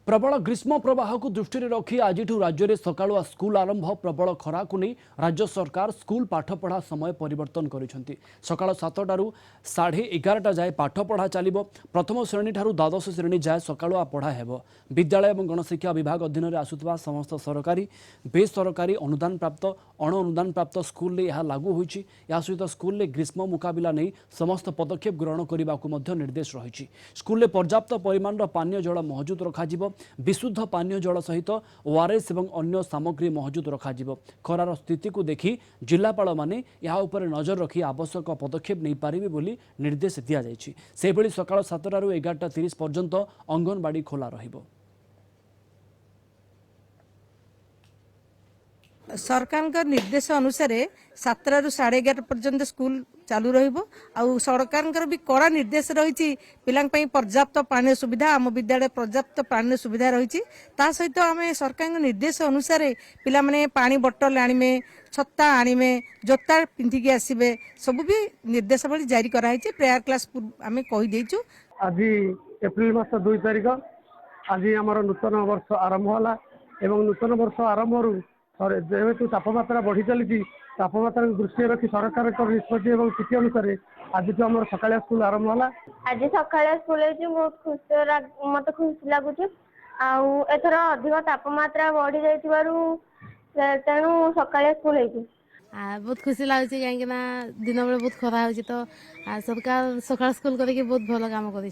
प्रबल ग्रीष्म प्रवाह को दृष्टि रखी आज राज्य में सकालुआ स्कूल आरंभ। प्रबल खरा को नहीं राज्य सरकार स्कूल पाठपढ़ा समय परिवर्तन करिसेंती। सकाळ 7टारू 11:30 जाए पाठपढ़ा चलिबो। प्रथम श्रेणी ठारू द्वादश श्रेणी जाए सकालुआ पढ़ा हेबो। विद्यालय और गणशिक्षा विभाग अधीन में आसुवा समस्त सरकारी बेसरकारी अनुदान प्राप्त अण अनुदान प्राप्त स्कूल में यह लागू होईछि। या सहित स्कूल में ग्रीष्म मुकाबला नहीं समस्त पदक्षेप ग्रहण करने को निर्देश रही। स्कूल में पर्याप्त परिमाण पानीय जल महजूद रखा। विशुद्ध पानीय जल सहित ओआरएस और अन्य सामग्री महजूद रखा। खरार स्थिति को देखि जिलापाल माने या उपर नजर रखी आवश्यक पदक्षेप नहीं पारिबे बोली निर्देश दिया जायछि। सेभଳି सकाळ 7टारू 11:30 पर्यंत अंगनवाड़ी खोला रहिबो। सरकार का निर्देश अनुसार 7टारू 11:30 पर्यंत स्कूल चालू रहिबो। आउ सरकार भी कड़ा निर्देश रही पिलांग पई पर्याप्त पानी सुविधा आम विद्यालय पर्याप्त पानी सुविधा रही। ता सहित आम सरकार निर्देश अनुसार पिला माने पानी बोतल आनिमे छत्ता आनिमे जोता पिंधिकी आसबे सब भी निर्देशावली जारी कराई। प्रेयर क्लास आम कही देइछु। आज एप्रिल मास 2 तारिख आज आमर नूतन वर्ष आरंभ होला एवं नूतन वर्ष आरंभ जेहेतु तापमात्रा बढ़ी चली तापमात्रा दृष्टि रखी सरकार निष्पत्ति और तिथि अनुसार आज जो आम सकाळ स्कूल आरंभ होला। आज सकाळ स्कूल बहुत खुशी मत खुशी लगुच। आथर अधिक तापमात्रा बढ़ी जाइए तेणु सकाळ स्कूल बहुत खुशी लगे कहीं दिन बेले बहुत खरा हो तो सरकार सकाळ स्कूल करके बहुत भल काम कर।